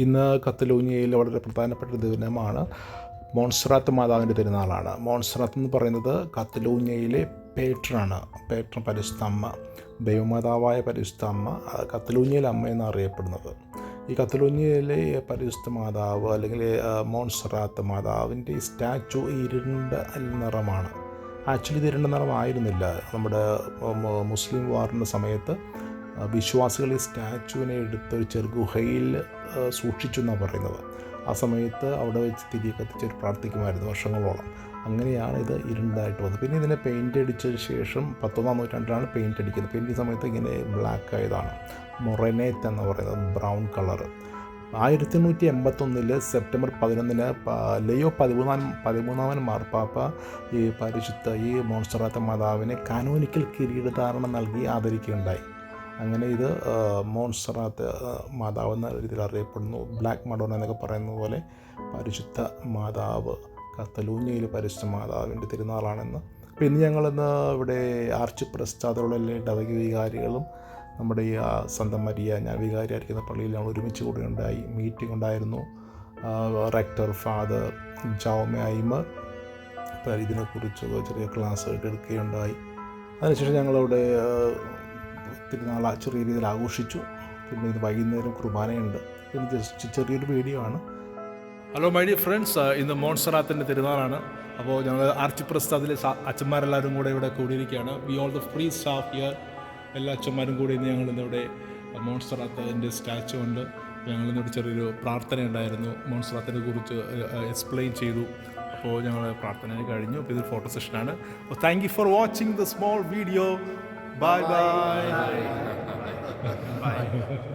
ഇന്ന് കത്തലൂഞ്ഞയിൽ വളരെ പ്രധാനപ്പെട്ട ദിനമാണ്. മോൺസറാത്ത് മാതാവിൻ്റെ തിരുനാളാണ്. മോൺസറാത്ത് എന്ന് പറയുന്നത് കത്തലൂഞ്ഞയിലെ പേട്രനാണ്. പേട്രൻ പരിശുദ്ധ അമ്മ, ദൈവമാതാവായ പരിശുദ്ധ അമ്മ, കത്തലൂഞ്ഞയിലെ അമ്മ എന്നറിയപ്പെടുന്നത്. ഈ കത്തലൂഞ്ഞയിലെ പരിശുദ്ധ മാതാവ് അല്ലെങ്കിൽ മോൺസറാത്ത് മാതാവിൻ്റെ സ്റ്റാച്ചു ഇരുണ്ട നിറമാണ്. ആക്ച്വലി ഇത് ഇരുണ്ട നിറമായിരുന്നില്ല. നമ്മുടെ മുസ്ലിം വാറിൻ്റെ സമയത്ത് വിശ്വാസികൾ ഈ സ്റ്റാച്ചുവിനെ എടുത്ത് ഒരു ചെറു ഗുഹയിൽ സൂക്ഷിച്ചു എന്നാണ് പറയുന്നത്. ആ സമയത്ത് അവിടെ വെച്ച് തിരികെ കത്തിച്ച് പ്രാർത്ഥിക്കുമായിരുന്നു വർഷങ്ങളോളം. അങ്ങനെയാണ് ഇത് ഇരുണ്ടതായിട്ട് വന്നത്. പിന്നെ ഇതിനെ പെയിൻ്റ് അടിച്ചതിന് ശേഷം 19-ാം നൂറ്റാണ്ടിലാണ് പെയിൻ്റ് അടിക്കുന്നത്. പെയിൻ്റ് സമയത്ത് ഇങ്ങനെ ബ്ലാക്ക് ആയതാണ്. മൊറനേറ്റ എന്ന് പറയുന്നത് ബ്രൗൺ കളറ്. 1881 സെപ്റ്റംബർ 11 ലിയോ 13 മാർപ്പാപ്പ ഈ പരിശുദ്ധ ഈ മോൺസറാത്ത് മാതാവിനെ കാനോനിക്കൽ കിരീടധാരണം നൽകി ആദരിക്കുകയുണ്ടായി. അങ്ങനെ ഇത് മോൺസറാത്ത് മാതാവ് എന്ന രീതിയിൽ അറിയപ്പെടുന്നു. ബ്ലാക്ക് മഡോണ എന്നൊക്കെ പറയുന്ന പോലെ പരിശുദ്ധ മാതാവ്, കത്തലൂഞ്ഞയിൽ പരിശുദ്ധ മാതാവിൻ്റെ തിരുനാളാണെന്ന്. അപ്പോൾ ഇന്ന് ഞങ്ങളിന്ന് ഇവിടെ ആർച്ച് പ്രസ്താദുള്ള എല്ലാ ഇടവക വികാരികളും നമ്മുടെ ഈ സന്ത മരിയ, ഞാൻ വികാരിയായിരിക്കുന്ന പള്ളിയിൽ ഞങ്ങൾ ഒരുമിച്ച് കൂടുകയുണ്ടായി. മീറ്റിംഗ് ഉണ്ടായിരുന്നു. റെക്ടർ ഫാദർ ജാവമെ ഐമർ ഇതിനെക്കുറിച്ച് ചെറിയ ക്ലാസ്സുകൾ എടുക്കുകയുണ്ടായി. അതിനുശേഷം ഞങ്ങളവിടെ തിരുനാൾ ചെറിയ രീതിയിൽ ആഘോഷിച്ചു. പിന്നെ ഇത് വൈകുന്നേരം കുർബാനയുണ്ട്. പിന്നെ ജസ്റ്റ് ചെറിയൊരു വീഡിയോ ആണ്. ഹലോ മൈ ഡിയർ ഫ്രണ്ട്സ്, ഇന്ന് മോൺസറാത്തിൻ്റെ തിരുനാളാണ്. അപ്പോൾ ഞങ്ങൾ ആർച്ച് പ്രസ്താദിലെ അച്ഛന്മാരെല്ലാവരും കൂടെ ഇവിടെ കൂടിയിരിക്കുകയാണ്. We all the priests here. എല്ലാ അച്ഛന്മാരും കൂടി ഇന്ന് ഞങ്ങളിന്നിവിടെ മോൺസറാത്തിൻ്റെ സ്റ്റാച്ചു ഉണ്ട്. ഞങ്ങളിന്നിവിടെ ചെറിയൊരു പ്രാർത്ഥന ഉണ്ടായിരുന്നു. മോൺസറാത്തിനെ കുറിച്ച് എക്സ്പ്ലെയിൻ ചെയ്തു. അപ്പോൾ ഞങ്ങൾ പ്രാർത്ഥന കഴിഞ്ഞു. അപ്പോൾ ഇതൊരു ഫോട്ടോ സെഷനാണ്. അപ്പോൾ thank you for watching the small video. Bye bye. Bye.